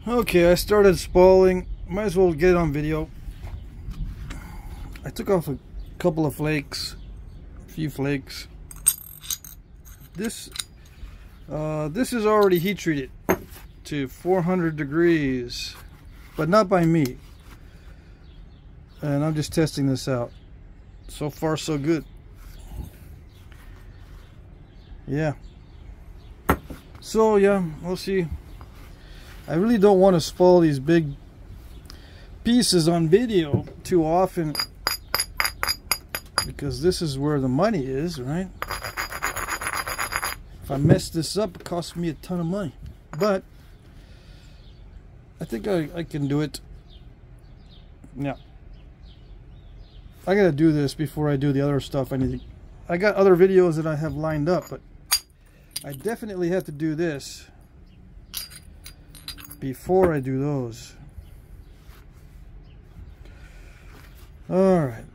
Okay, I started spalling. Might as well get it on video. I took off a couple of flakes, a few flakes. This is already heat treated to 400 degrees, but not by me. And I'm just testing this out. So far, so good. Yeah. So yeah, we'll see. I really don't want to spall these big pieces on video too often, because this is where the money is, right? If I mess this up, it costs me a ton of money. But I think I can do it. Yeah. I gotta do this before I do the other stuff. I got other videos that I have lined up, but I definitely have to do this before I do those. Alright.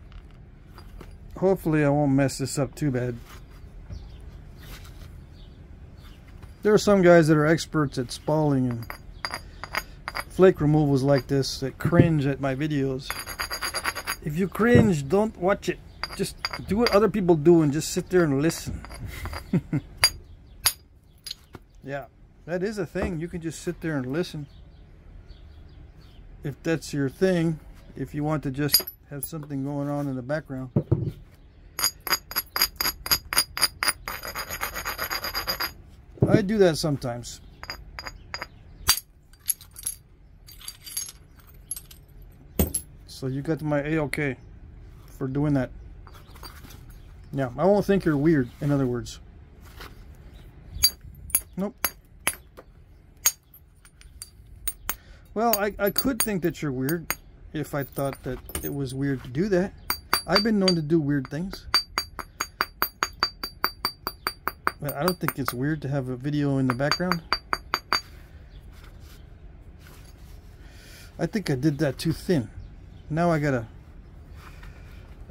Hopefully I won't mess this up too bad. There are some guys that are experts at spalling and flake removals like this that cringe at my videos. If you cringe, don't watch it. Just do what other people do and just sit there and listen. Yeah. That is a thing. You can just sit there and listen. If that's your thing, if you want to just have something going on in the background. I do that sometimes. So you got my A-OK for doing that. Yeah, I won't think you're weird, in other words. Nope. Well, I could think that you're weird if I thought that it was weird to do that. I've been known to do weird things. But I don't think it's weird to have a video in the background. I think I did that too thin. Now I gotta...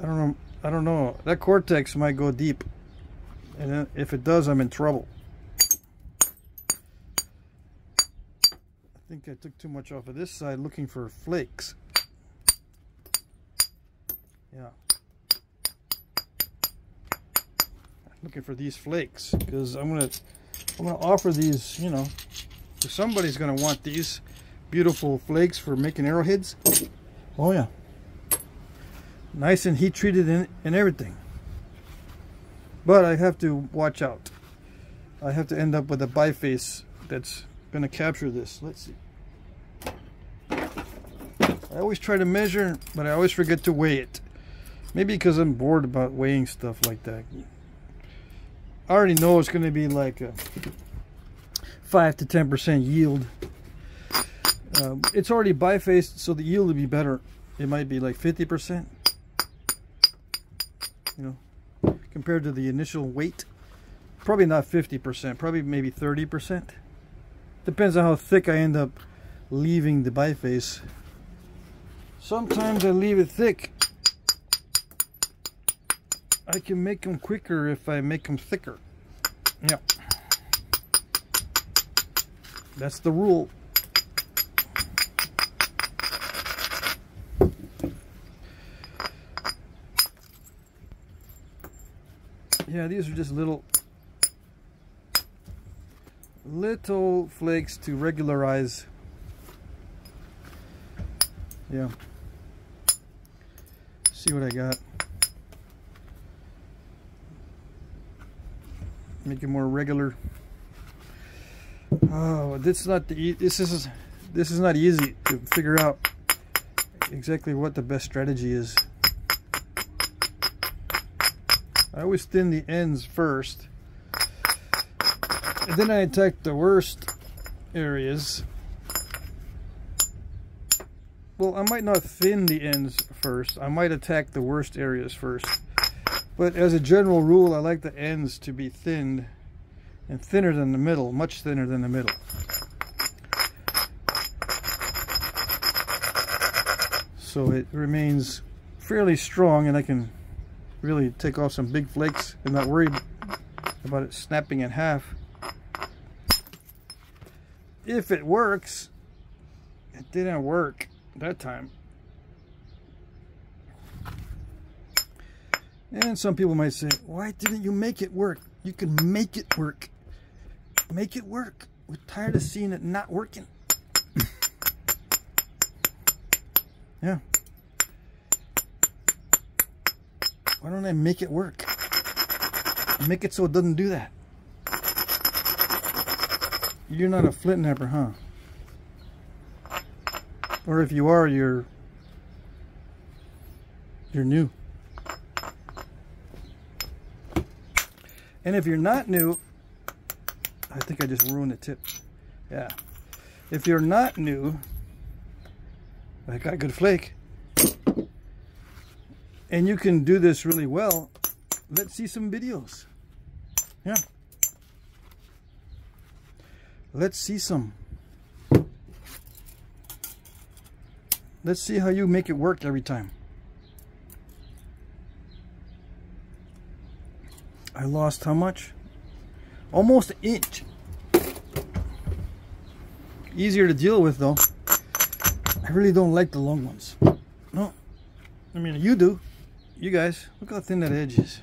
I don't know. That cortex might go deep. And if it does, I'm in trouble. I think I took too much off of this side looking for flakes. Yeah. Looking for these flakes because I'm gonna offer these, you know, somebody's gonna want these beautiful flakes for making arrowheads. Oh yeah. Nice and heat treated and everything. But I have to watch out. I have to end up with a biface that's gonna capture this. Let's see. I always try to measure, but I always forget to weigh it. Maybe because I'm bored about weighing stuff like that. I already know it's going to be like a 5 to 10% yield. It's already bifaced, so the yield will be better. It might be like 50%. You know, compared to the initial weight. Probably not 50%, probably maybe 30%. Depends on how thick I end up leaving the biface. Sometimes I leave it thick. I can make them quicker if I make them thicker. Yeah. That's the rule. Yeah, these are just little flakes to regularize. Yeah. See what I got. Make it more regular. Oh, this is not easy to figure out exactly what the best strategy is. I always thin the ends first, and then I attack the worst areas. Well, I might not thin the ends first. I might attack the worst areas first. But as a general rule, I like the ends to be thinned and thinner than the middle, much thinner than the middle. So it remains fairly strong and I can really take off some big flakes and not worry about it snapping in half. If it works, It didn't work that time. And some people might say, why didn't you make it work? You can make it work. Make it work. We're tired of seeing it not working. Yeah. Why don't I make it work? Make it so it doesn't do that. You're not a flint napper, huh? Or if you are, you're new. And if you're not new, I think I just ruined the tip. Yeah. If you're not new, I got a good flake, and you can do this really well, let's see some videos. Yeah. Let's see some. Let's see how you make it work every time. I lost how much? Almost an inch. Easier to deal with though. I really don't like the long ones. No. I mean, you do. You guys. Look how thin that edge is.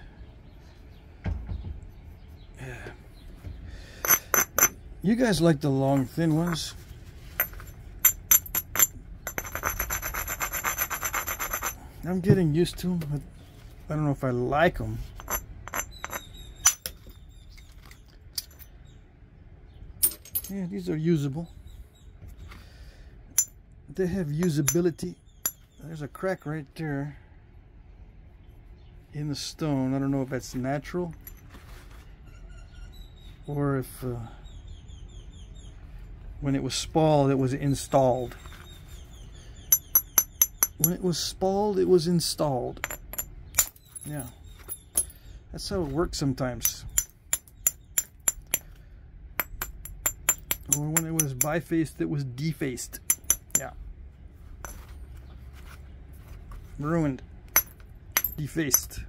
Yeah. You guys like the long, thin ones. I'm getting used to them, but I don't know if I like them. Yeah, these are usable. They have usability. There's a crack right there in the stone. I don't know if that's natural or if when it was spalled it was installed. When it was spalled it was installed. Yeah, that's how it works sometimes. Or when it was bifaced it was defaced. Yeah. Ruined. Defaced.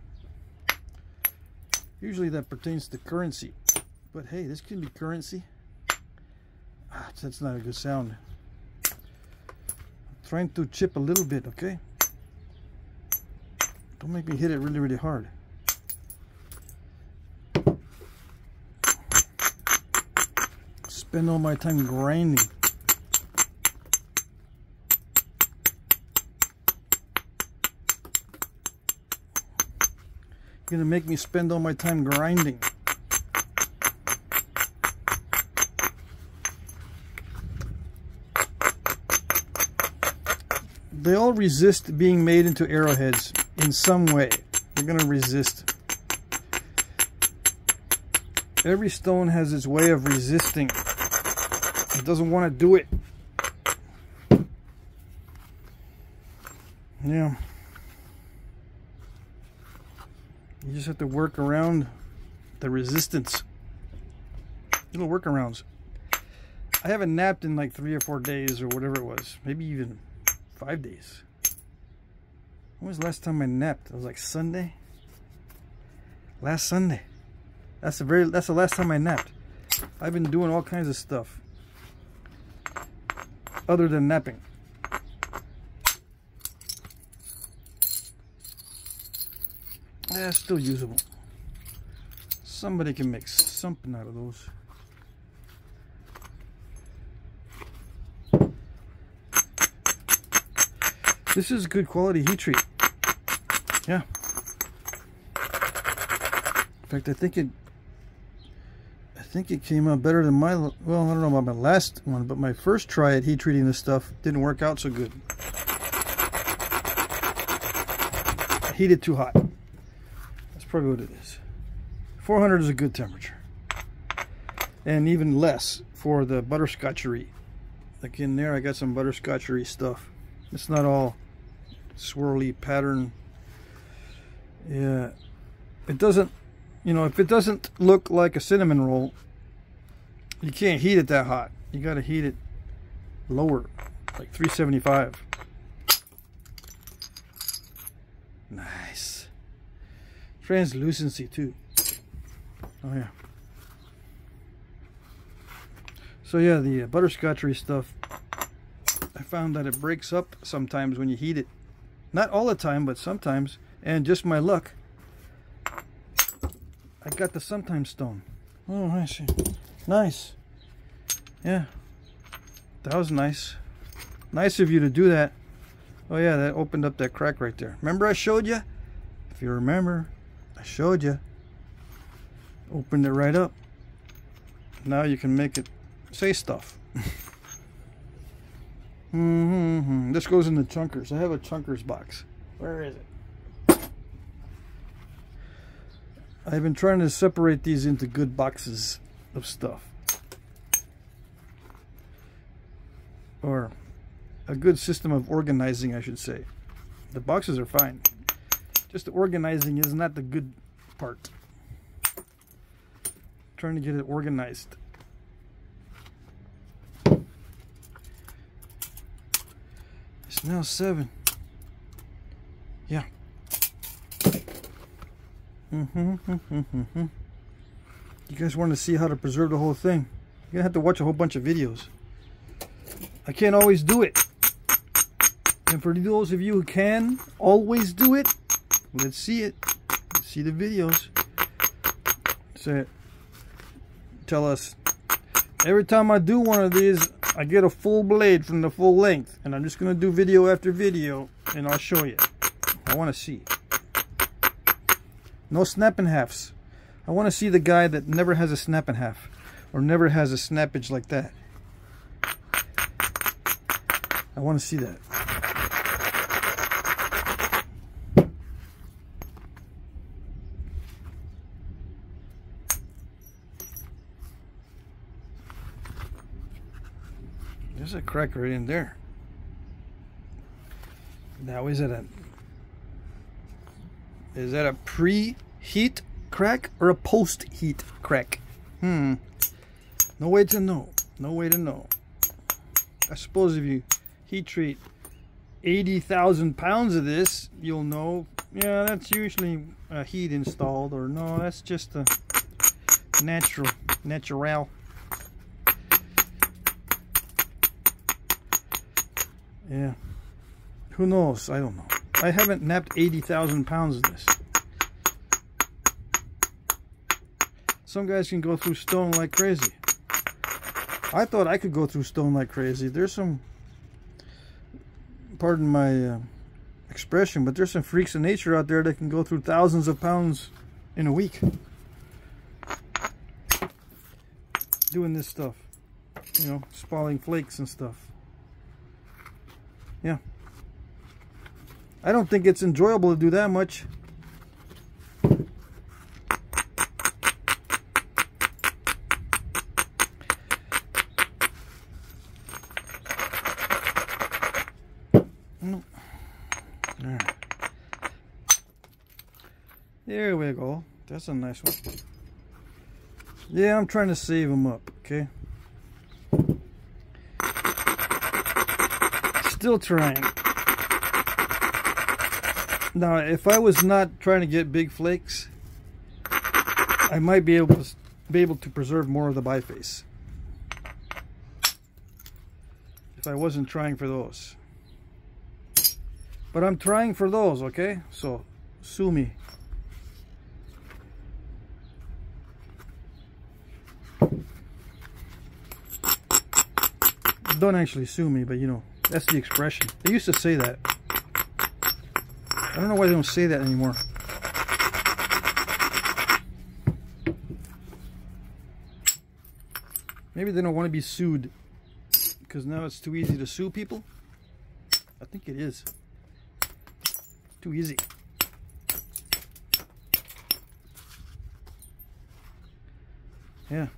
Usually that pertains to currency. But hey, this could be currency. Ah, that's not a good sound. I'm trying to chip a little bit, okay? Don't make me hit it really, really hard. Spend all my time grinding. You're gonna make me spend all my time grinding. They all resist being made into arrowheads in some way. They're gonna resist. Every stone has its way of resisting. It doesn't want to do it. Yeah. You just have to work around the resistance. Little workarounds. I haven't napped in like 3 or 4 days or whatever it was. Maybe even 5 days. When was the last time I napped? It was like Sunday. Last Sunday. That's the last time I napped. I've been doing all kinds of stuff other than napping. Yeah, still usable. Somebody can make something out of those. This is good quality heat treat. Yeah. In fact, I think it came out better than my, well, I don't know about my last one, but my first try at heat treating this stuff didn't work out so good. I heated too hot. That's probably what it is. 400 is a good temperature. And even less for the butterscotchery. Like in there I got some butterscotchery stuff. It's not all swirly pattern. Yeah. It doesn't, you know, if it doesn't look like a cinnamon roll, you can't heat it that hot. You got to heat it lower, like 375. Nice. Translucency too. Oh yeah. So yeah, the butterscotchery stuff, I found that it breaks up sometimes when you heat it. Not all the time, but sometimes. And just my luck, I got the sometimes stone. Oh, I see. Nice. Yeah. That was nice. Nice of you to do that. Oh yeah, that opened up that crack right there. Remember I showed you? If you remember, I showed you. Opened it right up. Now you can make it say stuff. This goes in the chunkers. I have a chunkers box. Where is it? I've been trying to separate these into good boxes of stuff. Or a good system of organizing, I should say. The boxes are fine. Just the organizing is not the good part. Trying to get it organized. It's now 7. Yeah. You guys want to see how to preserve the whole thing? You're gonna have to watch a whole bunch of videos. I can't always do it. And for those of you who can always do it, let's see it. Let's see the videos. Say it. Tell us. Every time I do one of these, I get a full blade from the full length. And I'm just going to do video after video. And I'll show you. I want to see. No snap and halves. I want to see the guy that never has a snap and half. Or never has a snappage like that. I want to see that. There's a crack right in there. Now is that a pre-heat crack or a post-heat crack? No way to know. No way to know. I suppose if you heat treat 80,000 pounds of this, you'll know, yeah, that's usually a heat installed, or no, that's just a natural. Yeah. Who knows? I don't know. I haven't napped 80,000 pounds of this. Some guys can go through stone like crazy. I thought I could go through stone like crazy. There's some, pardon my expression, but there's some freaks of nature out there that can go through thousands of pounds in a week. Doing this stuff. You know, spalling flakes and stuff. Yeah. I don't think it's enjoyable to do that much. No. There. There we go. That's a nice one. Yeah, I'm trying to save them up, okay? Still trying. Now, if I was not trying to get big flakes, I might be able to preserve more of the biface. If I wasn't trying for those. But I'm trying for those, okay? So, sue me. Don't actually sue me, but you know, that's the expression. They used to say that. I don't know why they don't say that anymore. Maybe they don't want to be sued because now it's too easy to sue people. I think it is. Too easy. Yeah.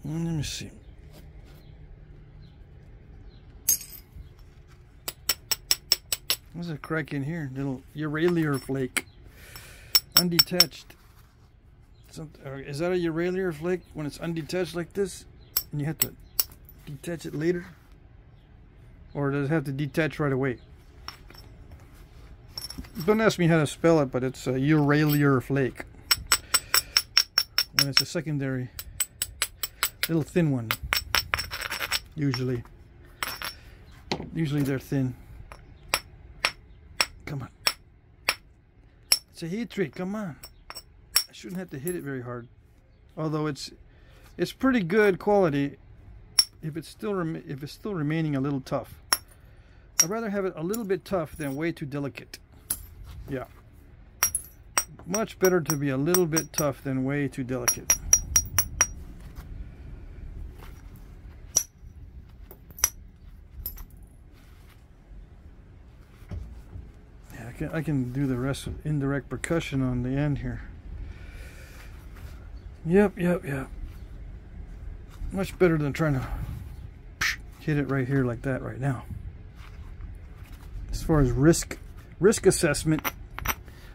Let me see. There's a crack in here. Little Uralier flake. Undetached. Is that a Uralier flake when it's undetached like this? And you have to detach it later? Or does it have to detach right away? Don't ask me how to spell it, but it's a Uralier flake. when it's a secondary, little thin one. Usually they're thin. Come on. It's a heat treat. Come on. I shouldn't have to hit it very hard. Although it's pretty good quality if it's still remaining a little tough. I'd rather have it a little bit tough than way too delicate. Yeah. Much better to be a little bit tough than way too delicate. Yeah, I can do the rest with indirect percussion on the end here. Yep. Much better than trying to hit it right here like that right now. As far as risk assessment,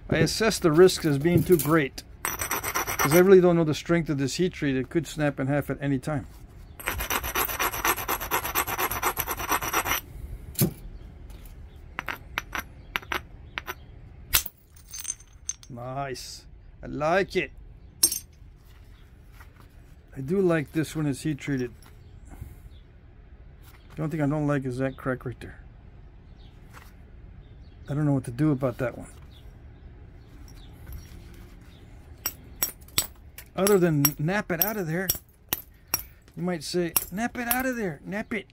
I assess the risks as being too great because I really don't know the strength of this heat treat. It could snap in half at any time. Nice. I like it. I do like this when it's heat treated. The only thing I don't like is that crack right there. I don't know what to do about that one. Other than nap it out of there. You might say, nap it out of there. Nap it.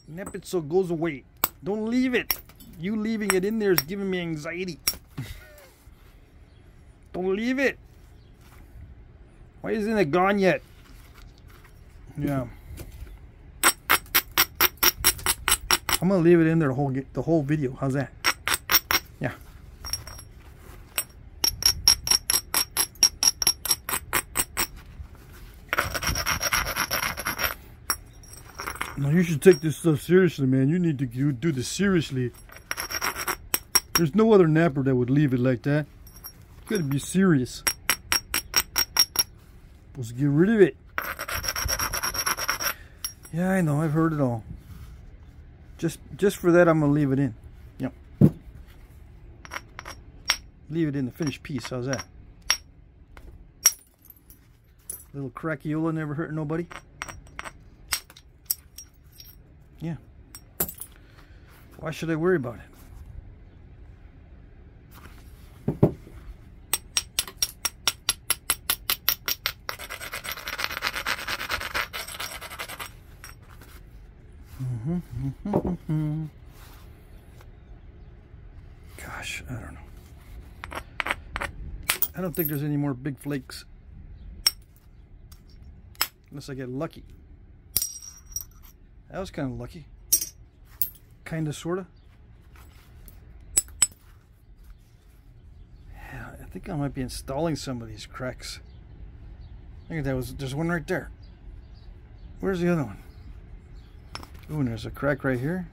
Nap it so it goes away. Don't leave it. You leaving it in there is giving me anxiety. Don't leave it. Why isn't it gone yet? Yeah. I'm gonna leave it in there the whole video. How's that? Yeah. Now you should take this stuff seriously, man. You need to do this seriously. There's no other napper that would leave it like that. You gotta be serious. Let's get rid of it. Yeah, I know. I've heard it all. Just for that, I'm gonna leave it in. Yep. Leave it in the finished piece. How's that? Little crackiola never hurt nobody. Yeah. Why should I worry about it? Gosh, I don't know. I don't think there's any more big flakes. Unless I get lucky. That was kind of lucky. Kind of, sort of. Yeah, I think I might be installing some of these cracks. Look at that. There's one right there. Where's the other one? Ooh, and there's a crack right here.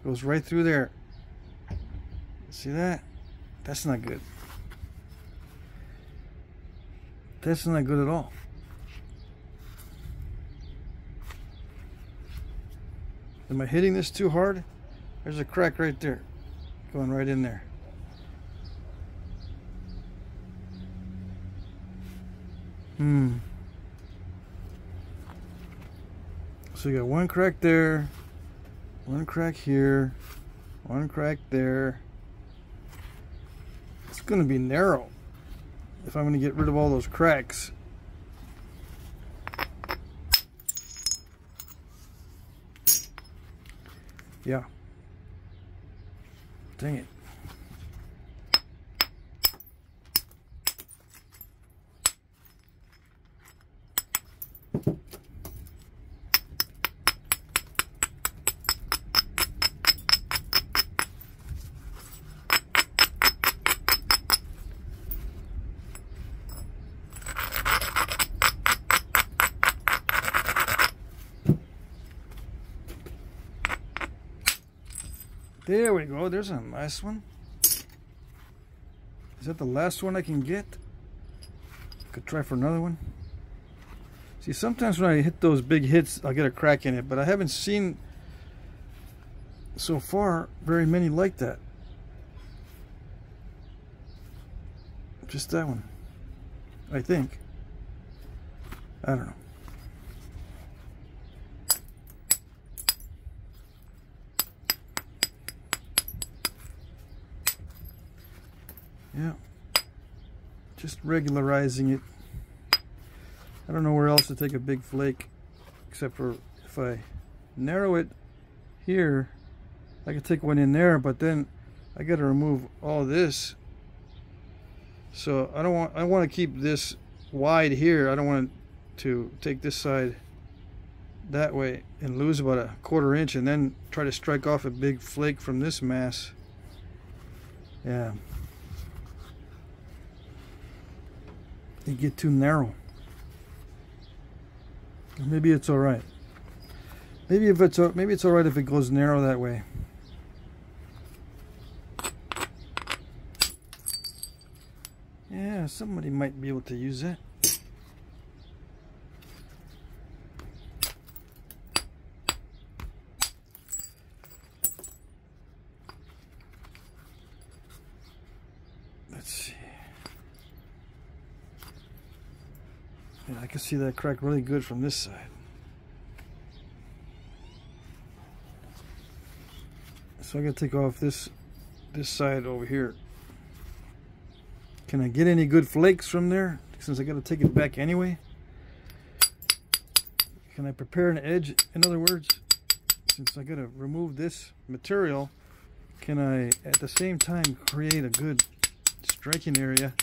Goes right through there. See that? That's not good. That's not good at all. Am I hitting this too hard? There's a crack right there. Going right in there. So you got one crack there, one crack here, one crack there. It's going to be narrow if I'm going to get rid of all those cracks. Yeah. Dang it. There we go. There's a nice one. Is that the last one I can get? Could try for another one. See, sometimes when I hit those big hits, I'll get a crack in it, but I haven't seen so far very many like that. Just that one, I think. I don't know. Yeah, just regularizing it. I don't know where else to take a big flake, except for if I narrow it here, I could take one in there, but then I got to remove all this. So I want to keep this wide here. I don't want to take this side that way and lose about a 1/4 inch and then try to strike off a big flake from this mass. Yeah. They get too narrow. Maybe it's all right. Maybe it's all right if it goes narrow that way. Yeah, somebody might be able to use that. Let's see. Yeah, I can see that crack really good from this side. So I gotta take off this side over here. Can I get any good flakes from there? Since I gotta take it back anyway. Can I prepare an edge? In other words, since I gotta remove this material, can I at the same time create a good striking area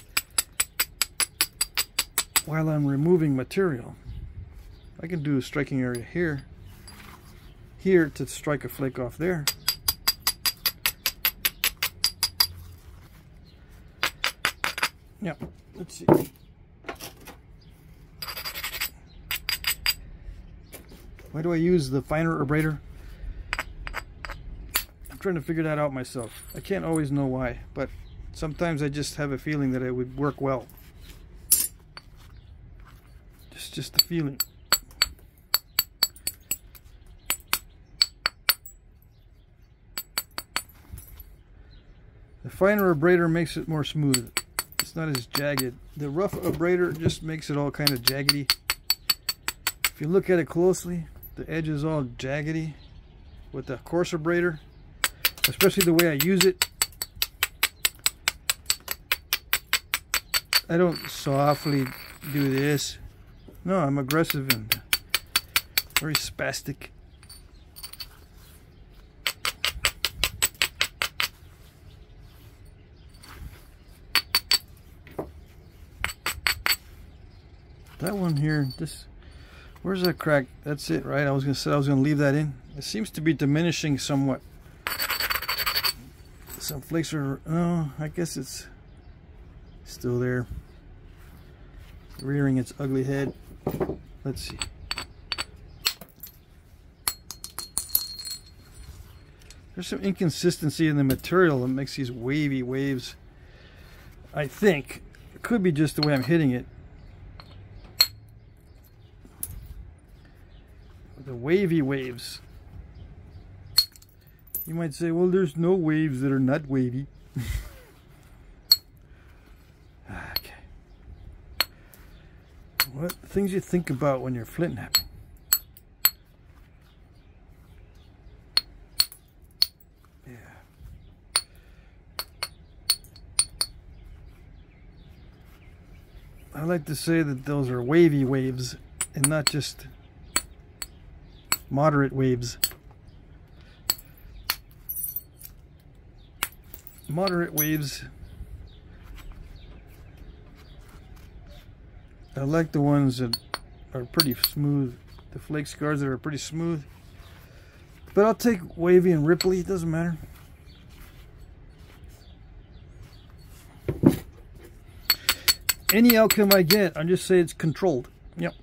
while I'm removing material? I can do a striking area here to strike a flake off there. Yeah, let's see. Why do I use the finer abrader? I'm trying to figure that out myself. I can't always know why, but sometimes I just have a feeling that it would work well. Just the feeling. The finer abrader makes it more smooth. It's not as jagged. The rough abrader just makes it all kind of jaggedy. If you look at it closely, the edge is all jaggedy. With the coarse abrader, especially the way I use it, I don't softly do this. No, I'm aggressive and very spastic. That one here, where's that crack? That's it, right? I was gonna leave that in. It seems to be diminishing somewhat. Some flakes are, oh, I guess it's still there, rearing its ugly head. Let's see. There's some inconsistency in the material that makes these wavy waves. I think it could be just the way I'm hitting it. The wavy waves. You might say, well, there's no waves that are not wavy. Okay. What things you think about when you're flint knapping? Yeah. I like to say that those are wavy waves and not just moderate waves. Moderate waves. I like the ones that are pretty smooth. The flake scars that are pretty smooth. But I'll take wavy and ripply, it doesn't matter. Any outcome I get, I just say it's controlled. Yep.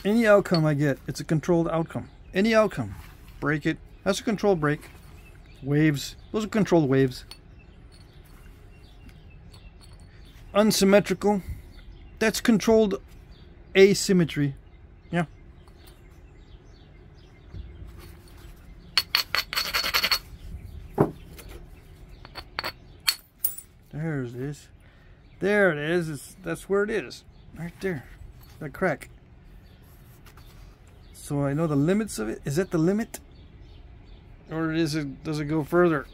Any outcome I get, it's a controlled outcome. Any outcome. Break it. That's a controlled break. Waves. Those are controlled waves. Unsymmetrical. That's controlled asymmetry. Yeah. There's this. There it is. That's where it is. Right there. That crack. So I know the limits of it. Is that the limit? Or does it go further?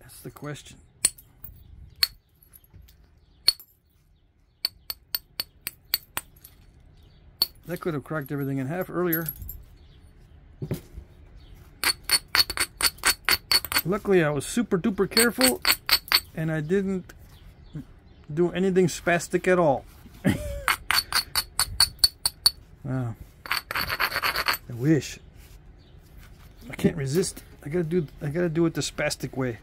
That's the question. That could have cracked everything in half earlier. Luckily I was super duper careful and I didn't do anything spastic at all. Wow. I wish. I can't resist. I gotta do it the spastic way.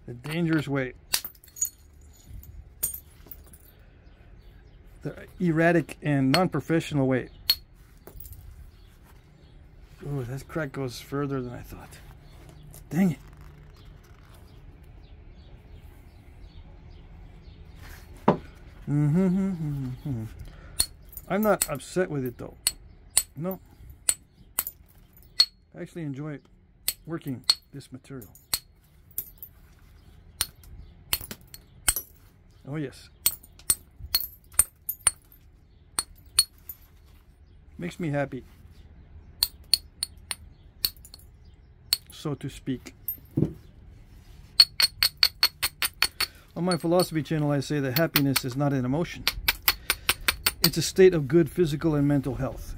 The dangerous way. The erratic and non-professional way. Oh, that crack goes further than I thought. Dang it. I'm not upset with it though. No. I actually enjoy working this material. Oh yes. Makes me happy, so to speak. On my philosophy channel, I say that happiness is not an emotion. It's a state of good physical and mental health.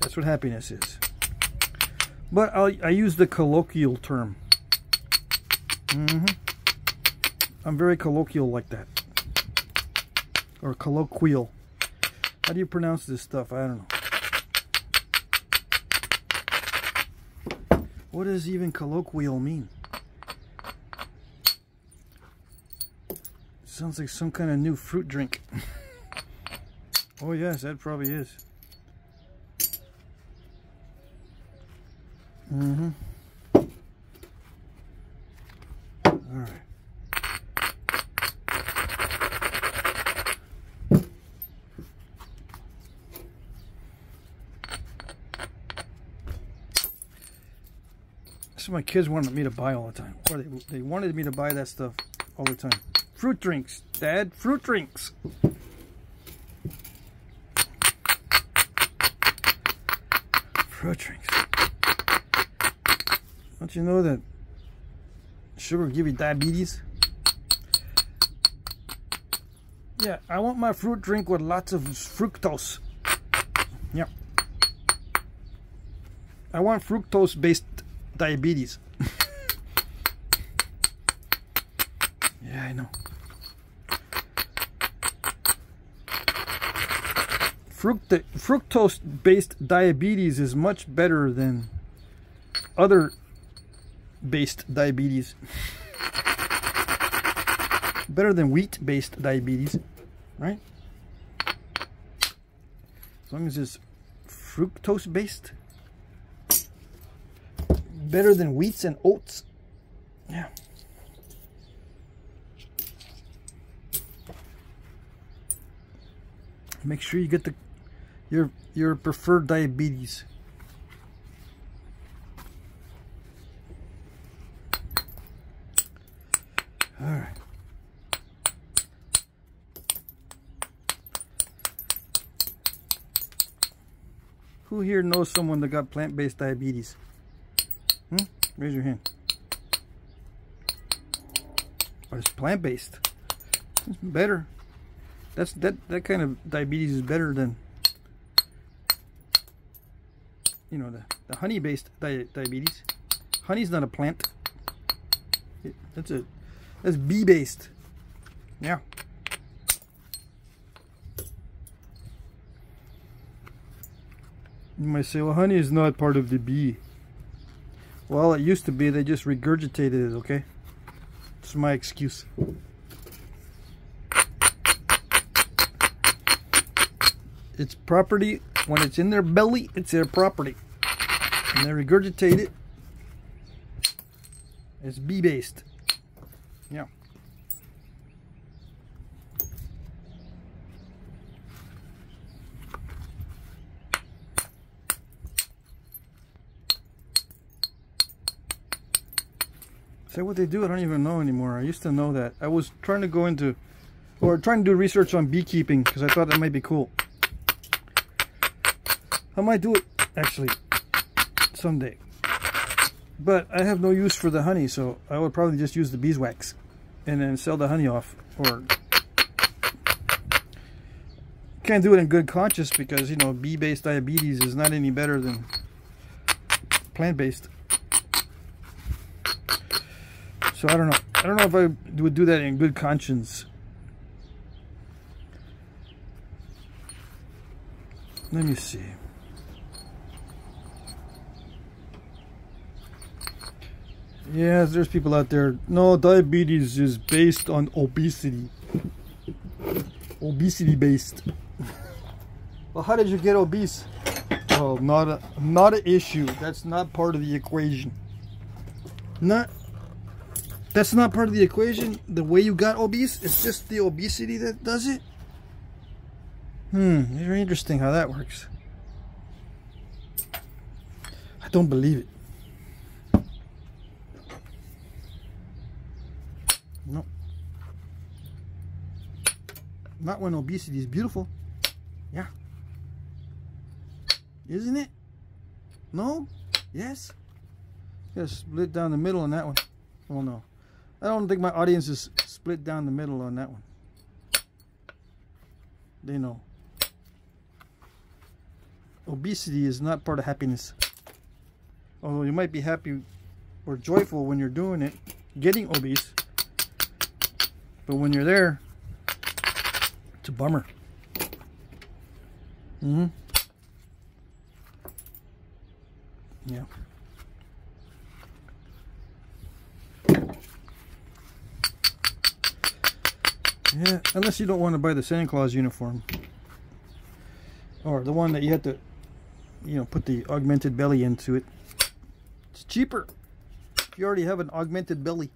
That's what happiness is. But I use the colloquial term. I'm very colloquial like that. Or colloquial. How do you pronounce this stuff? I don't know. What does even colloquial mean? Sounds like some kind of new fruit drink. Oh yes, that probably is. All right. That's what my kids wanted me to buy all the time. Or they wanted me to buy that stuff all the time. Fruit drinks, Dad. Fruit drinks. Fruit drinks. Don't you know that sugar give you diabetes? Yeah, I want my fruit drink with lots of fructose. Yeah. I want fructose-based diabetes. Yeah, I know. Fructose-based diabetes is much better than other based diabetes. Better than wheat-based diabetes, right? As long as it's fructose-based. Better than wheats and oats. Yeah. Make sure you get your preferred diabetes. All right. Who here knows someone that got plant-based diabetes? Raise your hand. But it's plant-based. It's better. That kind of diabetes is better than, you know, the honey-based diabetes. Honey's not a plant. That's bee-based. Yeah. You might say, well, honey is not part of the bee. Well, it used to be. They just regurgitated it, okay? That's my excuse. It's property. When it's in their belly, it's their property. And they regurgitate it. It's bee-based. Yeah. Is that what they do? I don't even know anymore. I used to know that. I was trying to go into, or trying to do research on beekeeping because I thought that might be cool. I might do it actually someday. But I have no use for the honey, so I would probably just use the beeswax and then sell the honey off. Or can't do it in good conscience because, you know, bee-based diabetes is not any better than plant-based. So I don't know. I don't know if I would do that in good conscience. Let me see. Yeah, there's people out there. No, diabetes is based on obesity. Obesity based. Well, how did you get obese? Oh, not an issue. That's not part of the equation. That's not part of the equation. The way you got obese, it's just the obesity that does it. Very interesting how that works. I don't believe it. No. Not when obesity is beautiful. Yeah. Isn't it? No? Yes? Gotta split down the middle on that one. Oh no. I don't think my audience is split down the middle on that one. They know. Obesity is not part of happiness. Although you might be happy or joyful when you're doing it, getting obese. But when you're there, it's a bummer. Yeah. Yeah, unless you don't want to buy the Santa Claus uniform. Or the one that you have to, you know, put the augmented belly into it. It's cheaper if you already have an augmented belly.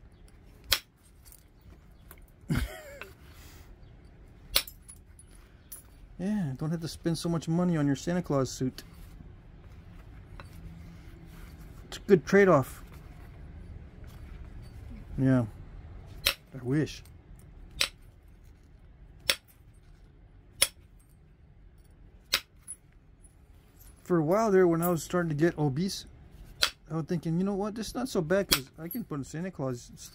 Yeah, don't have to spend so much money on your Santa Claus suit. It's a good trade-off. Yeah. I wish. For a while there, when I was starting to get obese, I was thinking, you know what, this is not so bad because I can put a Santa Claus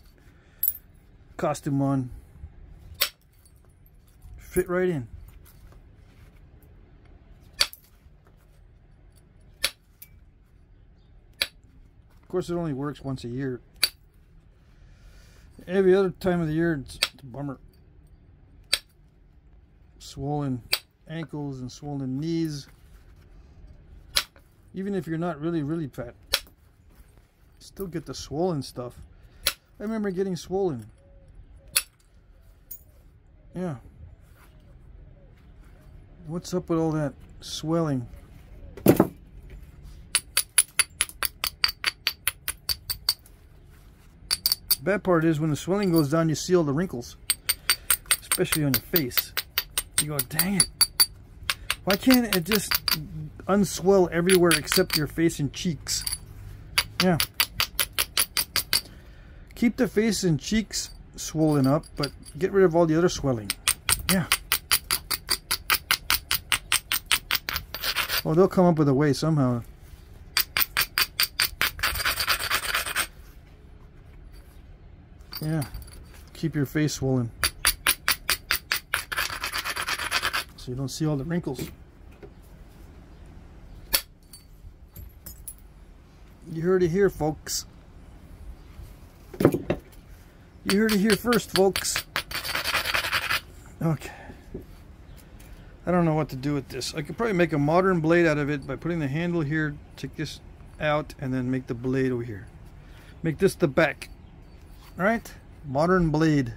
costume on. Fit right in. Of course, it only works once a year. Every other time of the year, it's a bummer. Swollen ankles and swollen knees. Even if you're not really fat, still get the swollen stuff. I remember getting swollen. Yeah. What's up with all that swelling? The bad part is when the swelling goes down, you see all the wrinkles, especially on your face. You go, dang it. Why can't it just unswell everywhere except your face and cheeks? Yeah. Keep the face and cheeks swollen up, but get rid of all the other swelling. Yeah. Well, they'll come up with a way somehow. Yeah. Keep your face swollen, so you don't see all the wrinkles. You heard it here, folks. You heard it here first, folks. Okay. I don't know what to do with this. I could probably make a modern blade out of it by putting the handle here, take this out, and then make the blade over here. Make this the back. Alright? Modern blade.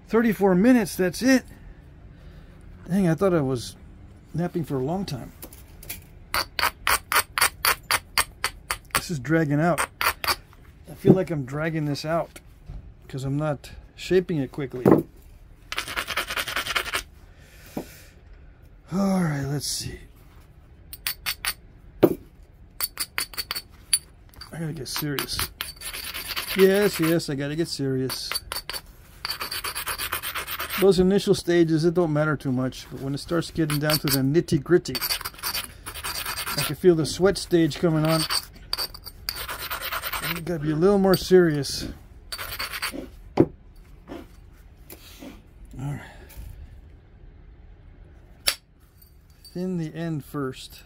34 minutes, that's it. Dang, I thought I was napping for a long time. This is dragging out. I feel like I'm dragging this out because I'm not shaping it quickly. Alright, let's see. I gotta get serious. Yes, I gotta get serious. Those initial stages, it don't matter too much, but when it starts getting down to the nitty gritty, I can feel the sweat stage coming on. You gotta be a little more serious. Alright. Thin the end first.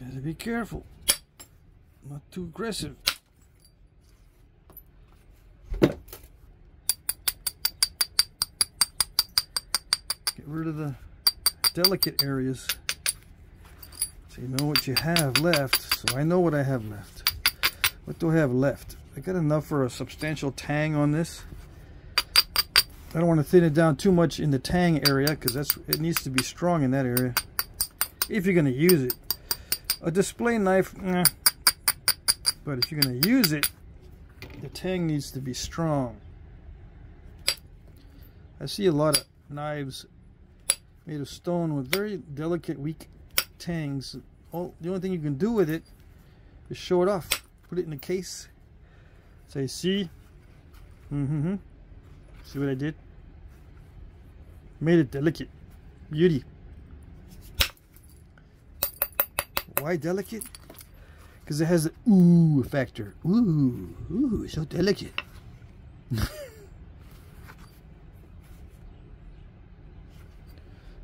Gotta be careful. Not too aggressive. Get rid of the delicate areas so you know what you have left. So I know what I have left. What do I have left? I got enough for a substantial tang on this. I don't want to thin it down too much in the tang area because it needs to be strong in that area if you're going to use it. A display knife, but if you're going to use it, the tang needs to be strong. I see a lot of knives made of stone with very delicate, weak tangs. The only thing you can do with it is show it off. Put it in a case. Say, see? See what I did? Made it delicate. Beauty. Why delicate? Because it has the ooh factor. Ooh, so delicate.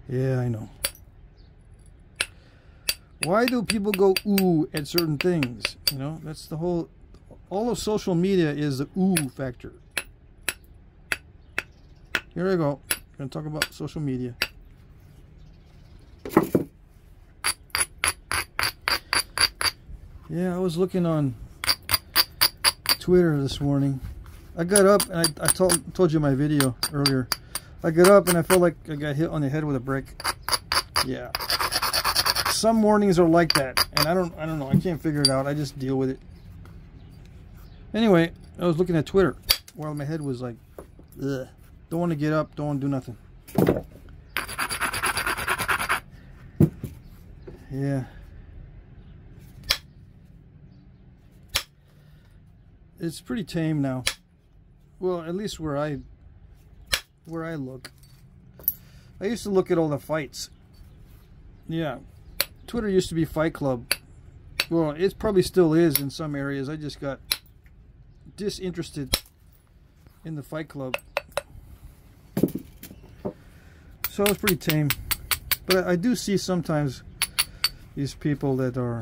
Yeah, I know. Why do people go ooh at certain things? You know, that's the whole, all of social media is the ooh factor. Here I go. I'm going to talk about social media. Yeah, I was looking on Twitter this morning. I got up and I told you my video earlier. I got up and I felt like I got hit on the head with a brick. Yeah. Some mornings are like that, and I don't know. I can't figure it out. I just deal with it. Anyway, I was looking at Twitter while my head was like, ugh. Don't want to get up. Don't want to do nothing. Yeah. It's pretty tame now. Well, at least where I look. I used to look at all the fights. Yeah. Twitter used to be Fight Club. Well, it probably still is in some areas. I just got disinterested in the Fight Club. So it's pretty tame. But I do see sometimes these people that are,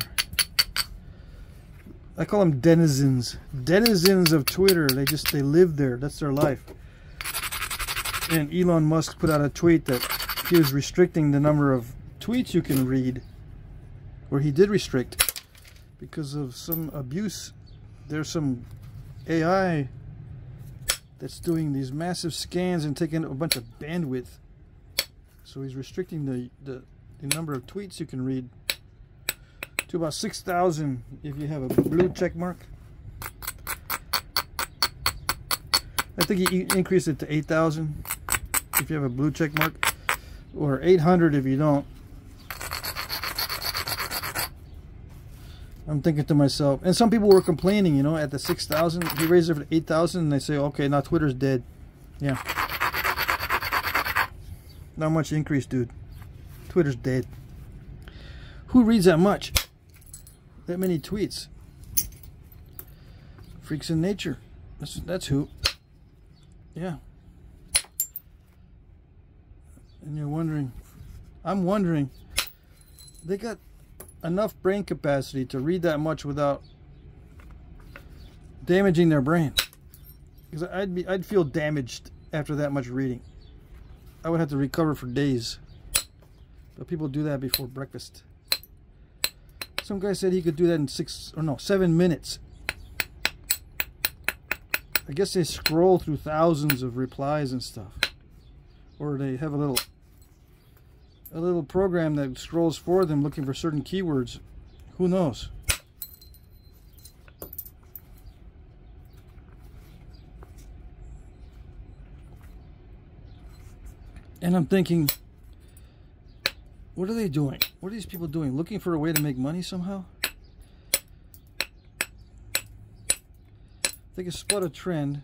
I call them denizens. Denizens of Twitter. They live there. That's their life. And Elon Musk put out a tweet that he was restricting the number of tweets you can read. Or he did restrict because of some abuse. There's some AI that's doing these massive scans and taking a bunch of bandwidth. So he's restricting the number of tweets you can read to about 6,000 if you have a blue check mark. I think he increased it to 8,000 if you have a blue check mark, or 800 if you don't. I'm thinking to myself, and some people were complaining, you know, at the 6,000, he raised it to 8,000, and they say, okay, now Twitter's dead. Yeah. Not much increase, dude. Twitter's dead. Who reads that much? That many tweets? Freaks in nature. That's who. Yeah. And you're wondering, I'm wondering, they got enough brain capacity to read that much without damaging their brain? Because I'd feel damaged after that much reading. I would have to recover for days. But people do that before breakfast. Some guy said he could do that in 7 minutes. I guess they scroll through thousands of replies and stuff, or they have a little program that scrolls for them looking for certain keywords. Who knows? And I'm thinking, what are they doing? What are these people doing? Looking for a way to make money somehow? They can spot a trend.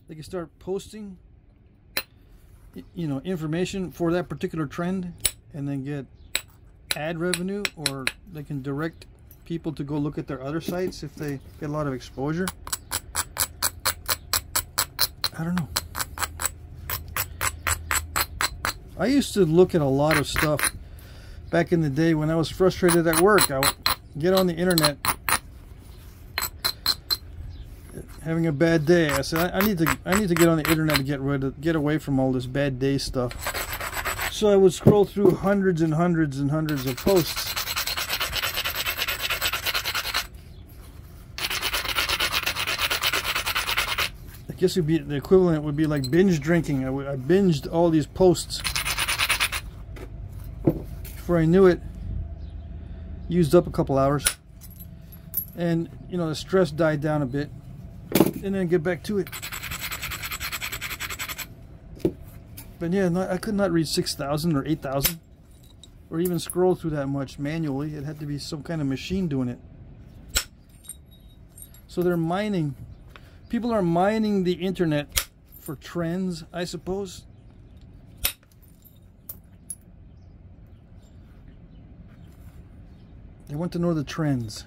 They can start posting, you know, information for that particular trend, and then get ad revenue, or they can direct people to go look at their other sites if they get a lot of exposure. I don't know. I used to look at a lot of stuff back in the day when I was frustrated at work. I would get on the internet having a bad day. I said, I need to get on the internet to get away from all this bad day stuff. So I would scroll through hundreds and hundreds and hundreds of posts. I guess it'd be the equivalent would be like binge drinking. I binged all these posts. Before I knew it, used up a couple hours, and you know, the stress died down a bit, and then get back to it. But yeah, I could not read 6,000 or 8,000, or even scroll through that much manually. It had to be some kind of machine doing it. So they're mining. People are mining the internet for trends, I suppose. They want to know the trends.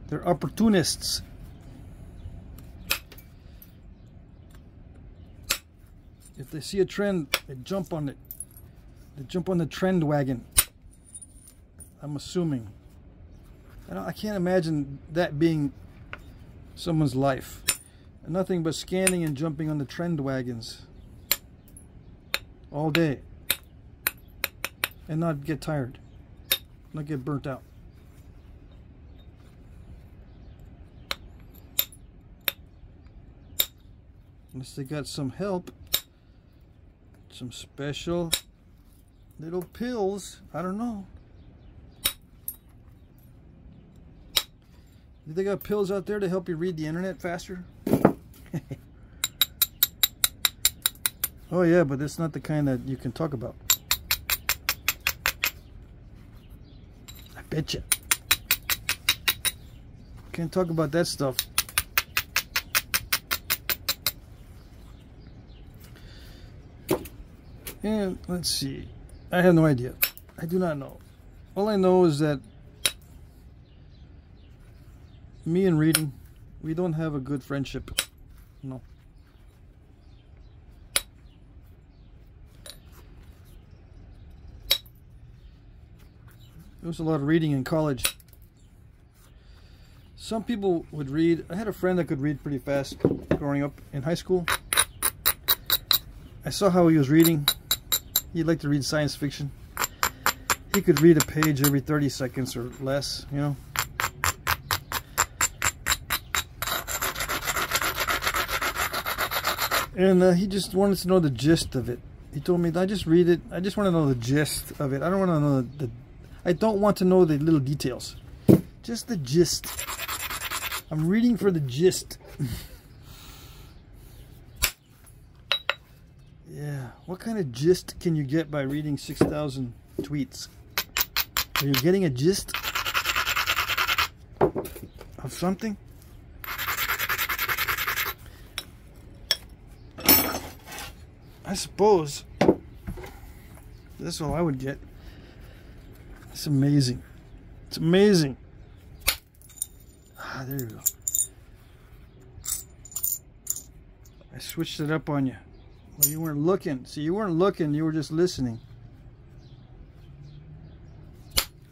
They're opportunists. If they see a trend, they jump on it. They jump on the trend wagon. I'm assuming. I can't imagine that being someone's life. Nothing but scanning and jumping on the trend wagons all day, and not get tired, not get burnt out. Unless they got some help, some special little pills. I don't know. They got pills out there to help you read the internet faster? Oh yeah, but it's not the kind that you can talk about. I bet you. Can't talk about that stuff. And let's see. I have no idea. I do not know. All I know is that me and reading, we don't have a good friendship. No. There was a lot of reading in college. Some people would read. I had a friend that could read pretty fast growing up in high school. I saw how he was reading. He liked to read science fiction. He could read a page every 30 seconds or less, you know. And he just wanted to know the gist of it. He told me, I just read it. I just want to know the gist of it. I don't want to know I don't want to know the little details. Just the gist. I'm reading for the gist. Yeah. What kind of gist can you get by reading 6,000 tweets? Are you getting a gist of something? I suppose that's all I would get. It's amazing. It's amazing. Ah, there you go. I switched it up on you. Well, you weren't looking. See, you weren't looking. You were just listening.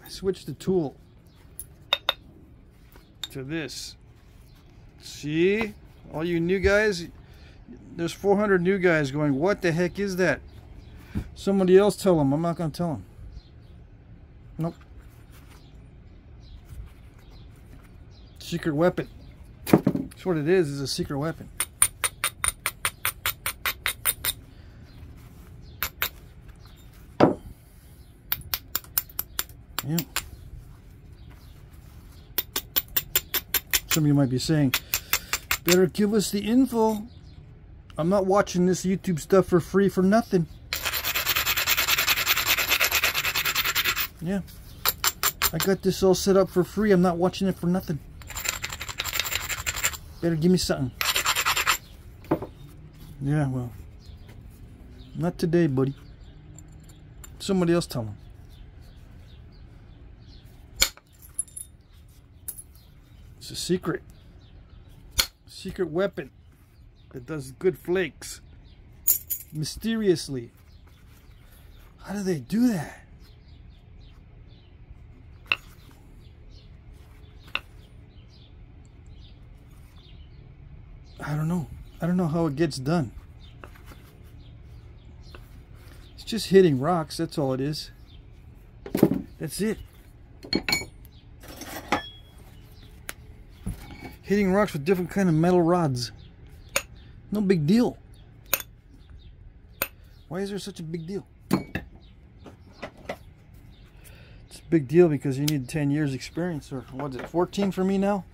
I switched the tool to this. See? All you new guys, there's 400 new guys going, what the heck is that? Somebody else tell them. I'm not going to tell them. Nope. Secret weapon. That's what it is a secret weapon. Yeah. Some of you might be saying, better give us the info. I'm not watching this YouTube stuff for free for nothing. Yeah. I got this all set up for free. I'm not watching it for nothing. Better give me something. Yeah, well. Not today, buddy. Somebody else tell him. It's a secret. Secret weapon that does good flakes. Mysteriously. How do they do that? I don't know. I don't know how it gets done. It's just hitting rocks, that's all it is. That's it. Hitting rocks with different kind of metal rods. No big deal. Why is there such a big deal? It's a big deal because you need 10 years experience, or what's it, 14 for me now,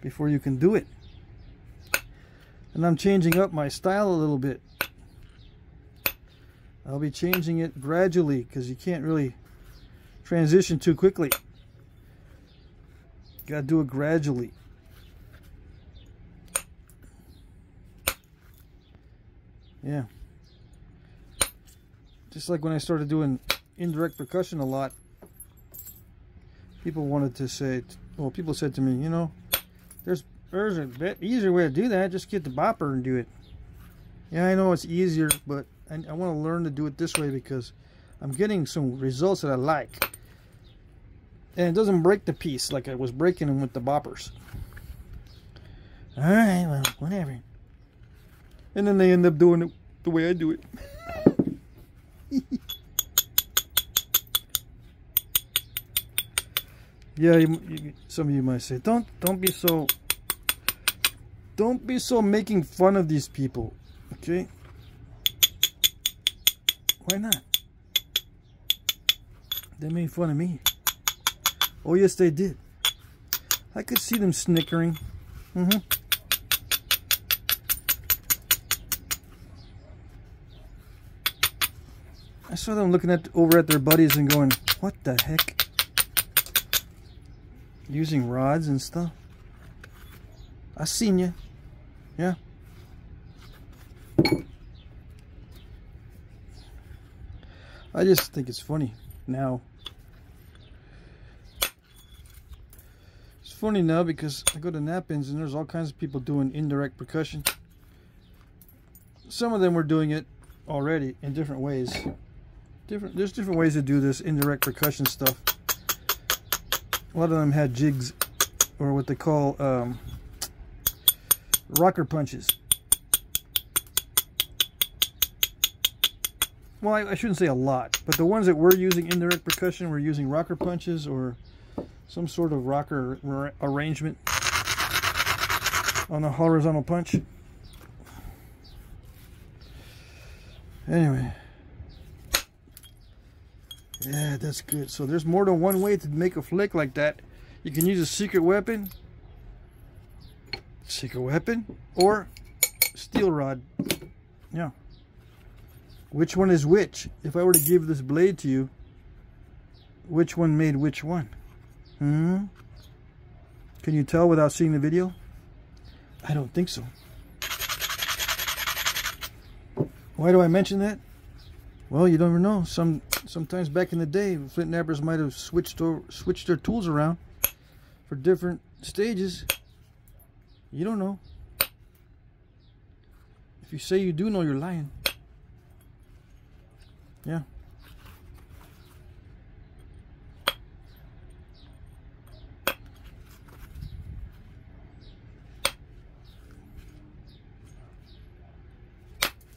before you can do it. And I'm changing up my style a little bit. I'll be changing it gradually because you can't really transition too quickly. Gotta do it gradually. Yeah. Just like when I started doing indirect percussion a lot, people wanted to say, well, people said to me, you know, there's a bit easier way to do that. Just get the bopper and do it. Yeah, I know it's easier, but I want to learn to do it this way because I'm getting some results that I like. And it doesn't break the piece like I was breaking them with the boppers. Alright, well, whatever. And then they end up doing it the way I do it. Yeah, some of you might say, don't be so making fun of these people, okay? Why not? They made fun of me. Oh yes, they did. I could see them snickering. I saw them looking over at their buddies and going, what the heck? Using rods and stuff. I seen you. Yeah. I just think it's funny now. It's funny now because I go to Knappings and there's all kinds of people doing indirect percussion. Some of them were doing it already in different ways. There's different ways to do this indirect percussion stuff. A lot of them had jigs, or what they call rocker punches. Well, I shouldn't say a lot, but the ones that were using indirect percussion were using rocker punches or some sort of rocker arrangement on a horizontal punch. Anyway. Yeah, that's good. So there's more than one way to make a flake like that. You can use a secret weapon, or steel rod. Yeah. Which one is which? If I were to give this blade to you, which one made which one? Can you tell without seeing the video? I don't think so. Why do I mention that? Well, you don't ever know. Sometimes back in the day, flint knappers might have switched their tools around for different stages. You don't know. If you say you do know, you're lying. Yeah.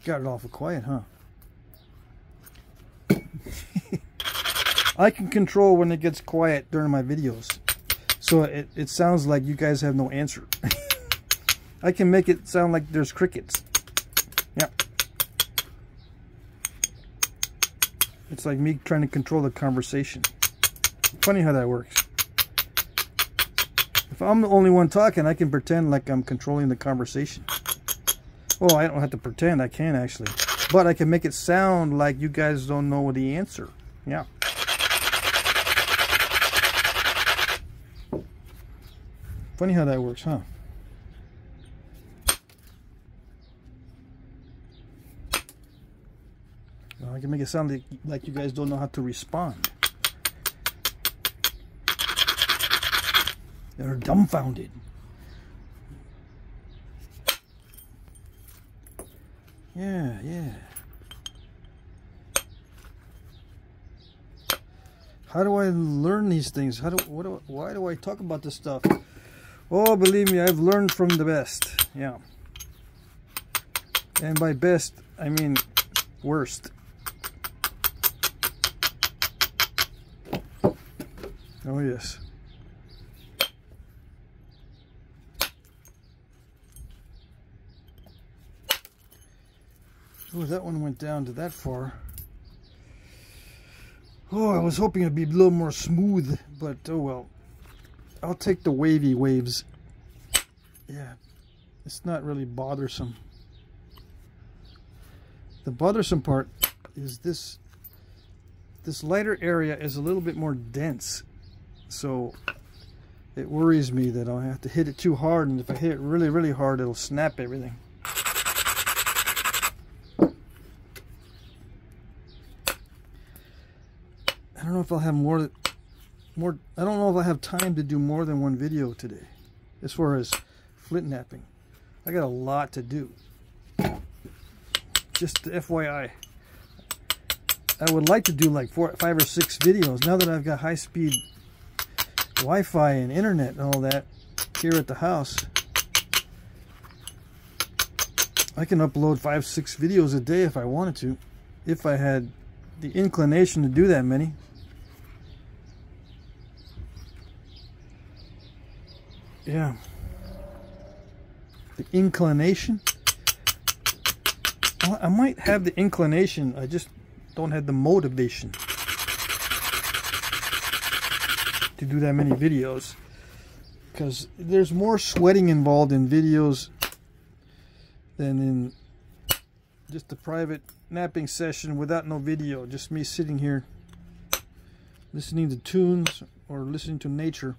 Got it awful quiet, huh? I can control when it gets quiet during my videos, so it sounds like you guys have no answer. I can make it sound like there's crickets. Yeah. It's like me trying to control the conversation. Funny how that works. If I'm the only one talking, I can pretend like I'm controlling the conversation. Well, I don't have to pretend, I can actually. But I can make it sound like you guys don't know the answer. Yeah. Funny how that works, huh? Well, I can make it sound like you guys don't know how to respond. They're dumbfounded. Yeah, yeah. How do I learn these things? Why do I talk about this stuff? Oh, believe me, I've learned from the best. Yeah. And by best, I mean worst. Oh, yes. Oh, that one went down to that far. Oh, I was hoping it'd be a little more smooth, but oh well. I'll take the wavy waves. Yeah, it's not really bothersome. The bothersome part is this lighter area is a little bit more dense, so it worries me that I'll have to hit it too hard, and if I hit it really, really hard, it'll snap everything. I don't know if I'll have more. I don't know if I have time to do more than one video today, as far as flint napping. I got a lot to do. Just FYI, I would like to do like 5 or 6 videos now that I've got high-speed Wi-Fi and internet and all that here at the house. I can upload 5, 6 videos a day if I wanted to, if I had the inclination to do that many. Yeah. The inclination? Well, I might have the inclination, I just don't have the motivation to do that many videos, because there's more sweating involved in videos than in just a private napping session without no video, just me sitting here listening to tunes or listening to nature.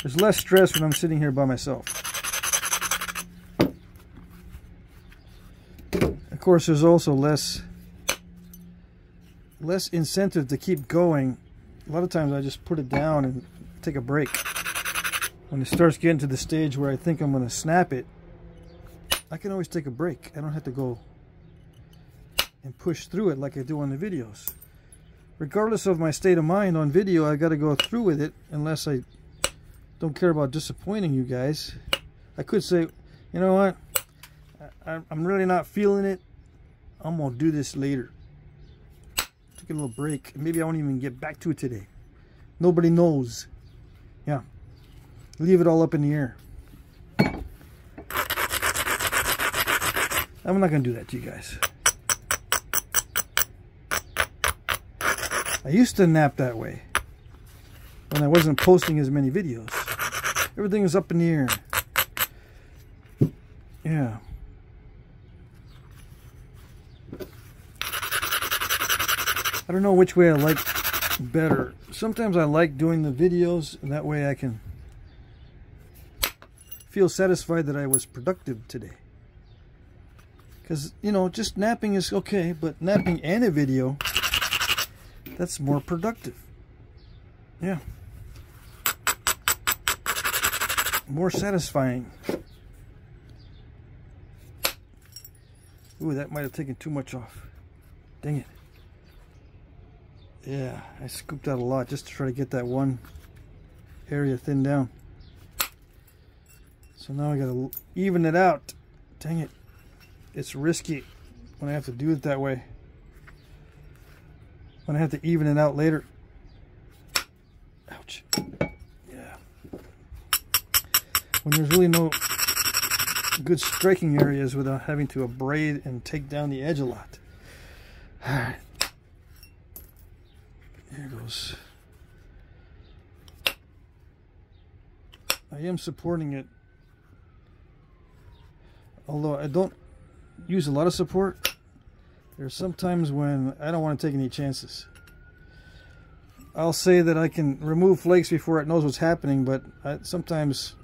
There's less stress when I'm sitting here by myself. Of course, there's also less incentive to keep going. A lot of times I just put it down and take a break. When it starts getting to the stage where I think I'm going to snap it, I can always take a break. I don't have to go and push through it like I do on the videos. Regardless of my state of mind on video, I got to go through with it, unless I don't care about disappointing you guys. I could say, you know what, I'm really not feeling it. I'm gonna do this later. Take a little break. Maybe I won't even get back to it today. Nobody knows. Yeah. Leave it all up in the air. I'm not gonna do that to you guys. I used to nap that way when I wasn't posting as many videos. Everything was up in the air. Yeah. I don't know which way I like better. Sometimes I like doing the videos, and that way I can feel satisfied that I was productive today. Because, you know, just napping is okay, but napping and a video, that's more productive. Yeah. More satisfying. Ooh, that might have taken too much off. Dang it. Yeah, I scooped out a lot just to try to get that one area thinned down. So now I gotta even it out. Dang it. It's risky when I have to do it that way. When I have to even it out later. Ouch. Yeah. When there's really no good striking areas without having to abrade and take down the edge a lot. Alright. Here goes. I am supporting it. Although I don't use a lot of support, there's some times when I don't want to take any chances. I'll say that I can remove flakes before it knows what's happening, but sometimes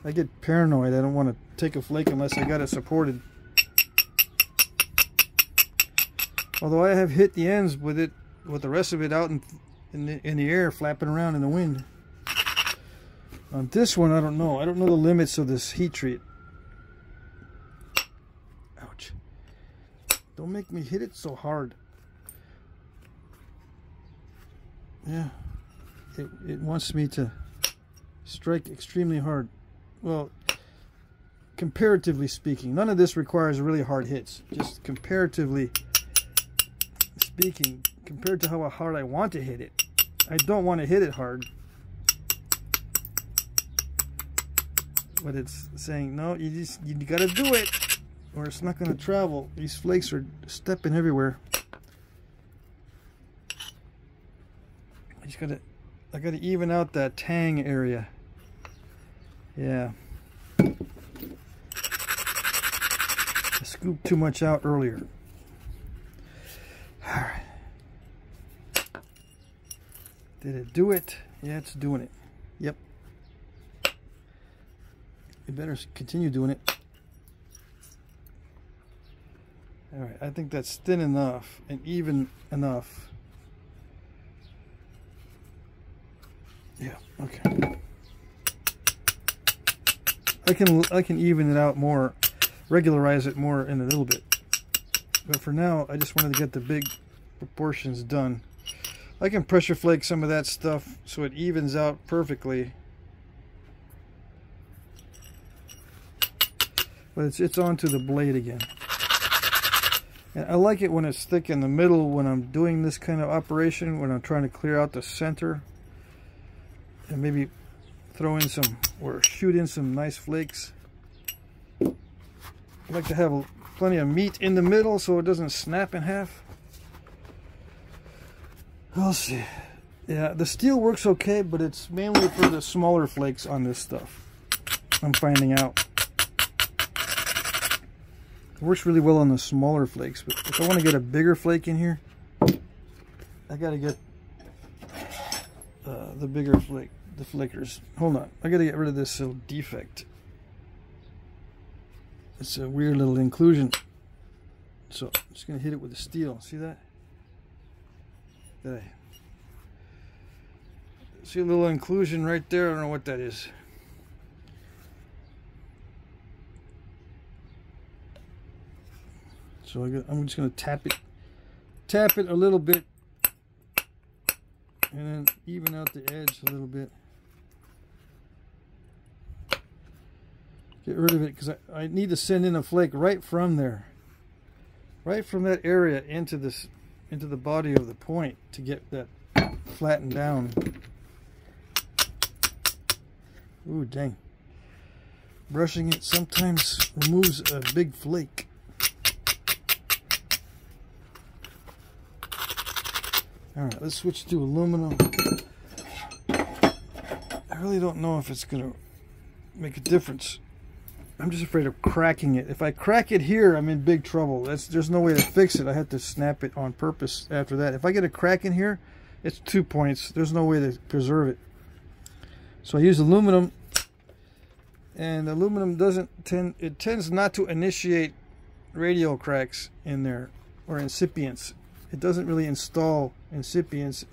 I get paranoid. I don't want to take a flake unless I got it supported. Although I have hit the ends with it, with the rest of it out in the air, flapping around in the wind. On this one, I don't know. I don't know the limits of this heat treat. Ouch. Don't make me hit it so hard. Yeah. It wants me to strike extremely hard. Well, comparatively speaking, none of this requires really hard hits. Just comparatively speaking, compared to how hard I want to hit it. I don't want to hit it hard. But it's saying, no, you gotta do it, or it's not gonna travel. These flakes are stepping everywhere. I gotta even out that tang area. Yeah. I scooped too much out earlier. Alright. Did it do it? Yeah, it's doing it. Yep. You better continue doing it. Alright, I think that's thin enough and even enough. Yeah, okay. I can even it out more, regularize it more in a little bit. But for now, I just wanted to get the big proportions done. I can pressure flake some of that stuff so it evens out perfectly. But it's onto the blade again. And I like it when it's thick in the middle when I'm doing this kind of operation, when I'm trying to clear out the center. And maybe throw in some, or shoot in some nice flakes. I like to have plenty of meat in the middle so it doesn't snap in half. We'll see. Yeah, the steel works okay, but it's mainly for the smaller flakes on this stuff. I'm finding out. It works really well on the smaller flakes, but if I want to get a bigger flake in here, I gotta get the bigger flake, the flakers. Hold on, I gotta get rid of this little defect. It's a weird little inclusion. So I'm just gonna hit it with the steel. See that? See a little inclusion right there? I don't know what that is. So I'm just gonna tap it a little bit, and then even out the edge a little bit. Get rid of it because I need to send in a flake right from there, right from that area into the body of the point to get that flattened down. Ooh, dang. Brushing it sometimes removes a big flake. Alright, let's switch to aluminum. I really don't know if it's going to make a difference. I'm just afraid of cracking it. If I crack it here, I'm in big trouble. There's no way to fix it. I have to snap it on purpose after that. If I get a crack in here, it's 2 points. There's no way to preserve it. So I use aluminum, and aluminum tends not to initiate radial cracks in there, or incipients. It doesn't really install incipients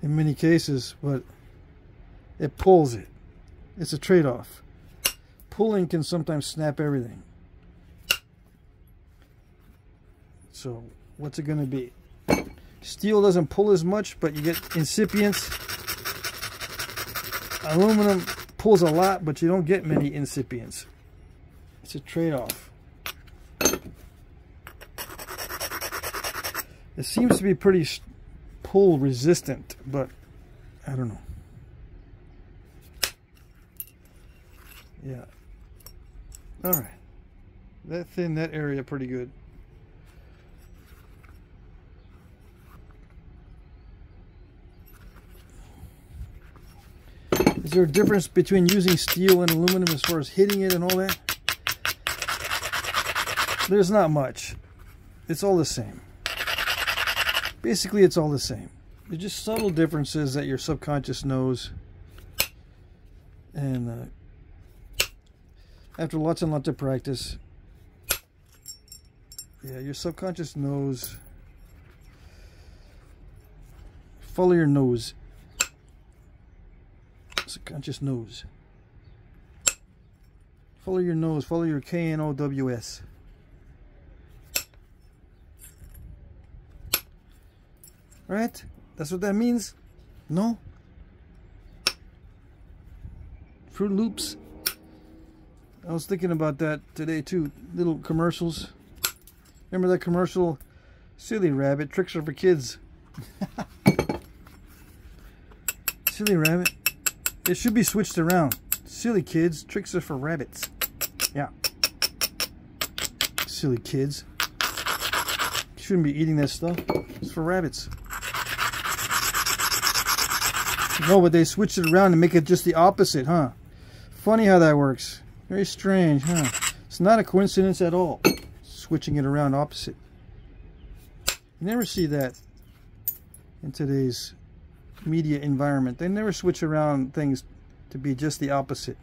in many cases, but it pulls it. It's a trade-off. Pulling can sometimes snap everything. So what's it going to be? Steel doesn't pull as much, but you get incipients. Aluminum pulls a lot, but you don't get many incipients. It's a trade-off. It seems to be pretty pull resistant, but I don't know. Yeah. Alright. That thinned that area pretty good. Is there a difference between using steel and aluminum as far as hitting it and all that? There's not much. It's all the same. Basically, it's all the same. They're just subtle differences that your subconscious knows. And after lots and lots of practice, yeah, your subconscious knows. Follow your nose. Subconscious nose. Follow your nose. Follow your KNOWS. Right? That's what that means? No? Fruit Loops. I was thinking about that today too. Little commercials. Remember that commercial? Silly rabbit, tricks are for kids. Silly rabbit. It should be switched around. Silly kids, tricks are for rabbits. Yeah. Silly kids. You shouldn't be eating that stuff. It's for rabbits. No, but they switched it around to make it just the opposite, huh? Funny how that works. Very strange, huh? It's not a coincidence at all. Switching it around opposite. You never see that in today's media environment. They never switch around things to be just the opposite.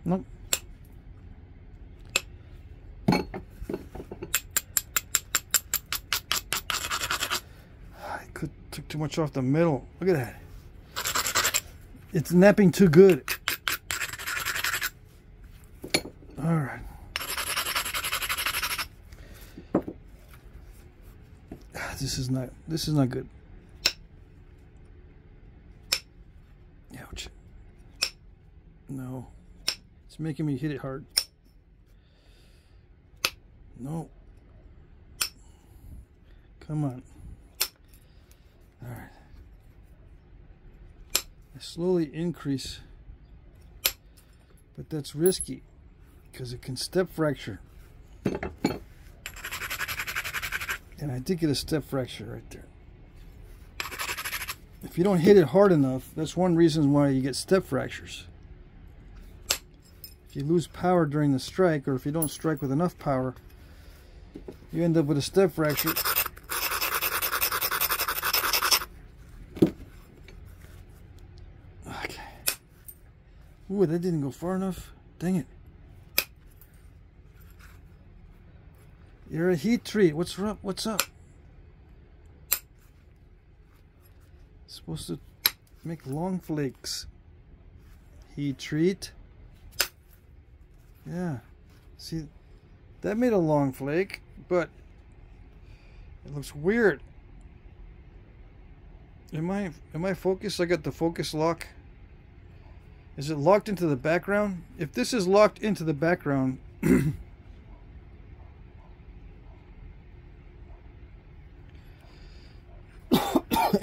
Nope. Took too much off the middle. Look at that. It's napping too good. All right. This is not good. Ouch. No. It's making me hit it hard. No. Come on. All right. I slowly increase, but that's risky because it can step fracture. And I did get a step fracture right there. If you don't hit it hard enough, that's one reason why you get step fractures. If you lose power during the strike, or if you don't strike with enough power, you end up with a step fracture. Okay. Ooh, that didn't go far enough. Dang it. You're a heat treat. What's up? What's up? Supposed to make long flakes. Heat treat. Yeah. See, that made a long flake, but it looks weird. Am I focused? I got the focus lock. Is it locked into the background? If this is locked into the background, and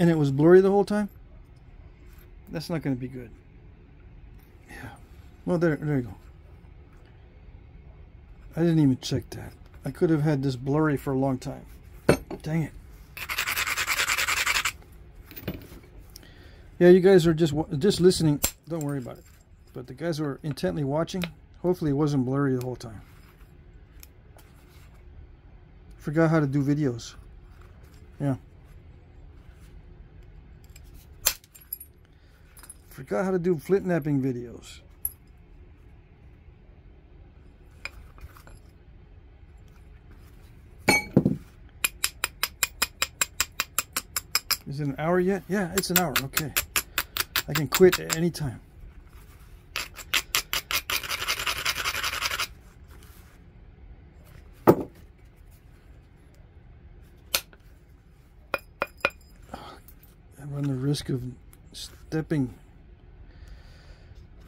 it was blurry the whole time, that's not going to be good. Yeah. Well, there you go. I didn't even check that. I could have had this blurry for a long time. Dang it. Yeah, you guys are just listening. Don't worry about it. But the guys who are intently watching, hopefully it wasn't blurry the whole time. Forgot how to do videos. Yeah. Forgot how to do Flintknapping videos. Is it an hour yet? Yeah, it's an hour. Okay. I can quit at any time. I run the risk of stepping.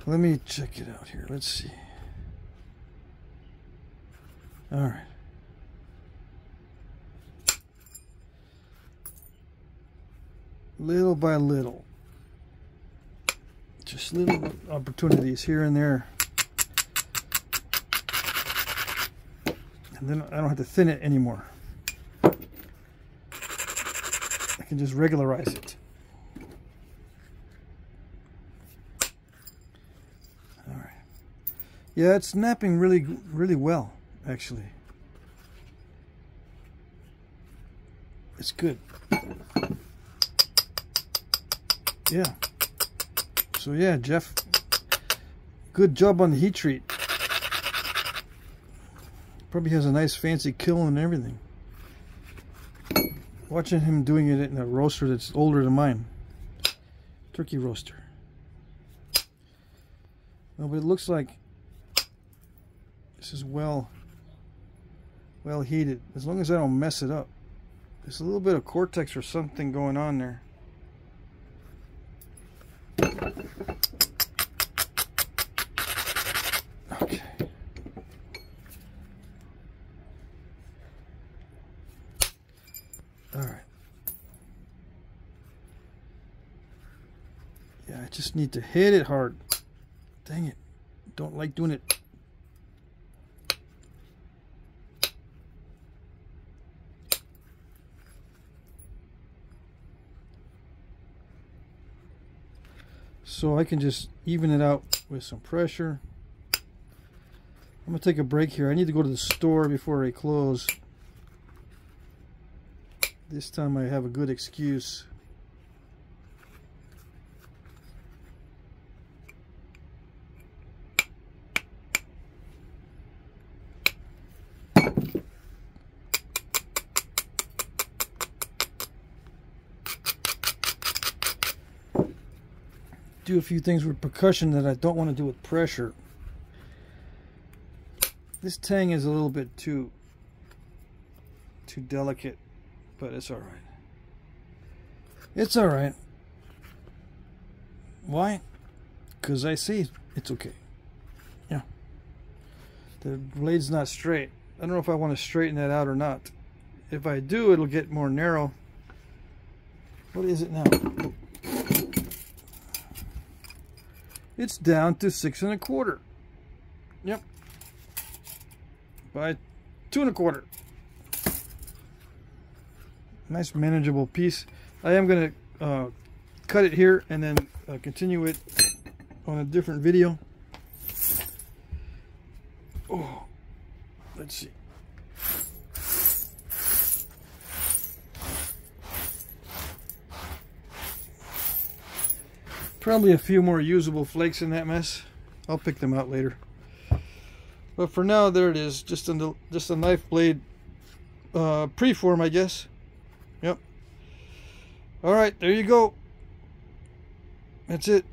Let me check it out here. Let's see. All right. Little by little. Just little opportunities here and there. And then I don't have to thin it anymore. I can just regularize it. All right. Yeah, it's snapping really well, actually. It's good. Yeah. So yeah, Jeff, good job on the heat treat. Probably has a nice fancy kiln and everything. Watching him doing it in a roaster that's older than mine. Turkey roaster. No, but it looks like this is well heated. As long as I don't mess it up. There's a little bit of cortex or something going on there. Okay. Alright. Yeah, I just need to hit it hard. Dang it. Don't like doing it. So I can just even it out with some pressure. I'm going to take a break here. I need to go to the store before I close. This time I have a good excuse. Do a few things with percussion that I don't want to do with pressure. This tang is a little bit too delicate, but it's alright. It's alright. Why? Because I see it's okay. Yeah. The blade's not straight. I don't know if I want to straighten that out or not. If I do, it'll get more narrow. What is it now? It's down to 6 1/4. Yep. By 2 1/4. Nice manageable piece. I am going to cut it here and then continue it on a different video. Oh, let's see. Probably a few more usable flakes in that mess. I'll pick them out later. But for now, there it is. Just a knife blade preform, I guess. Yep. All right, there you go. That's it.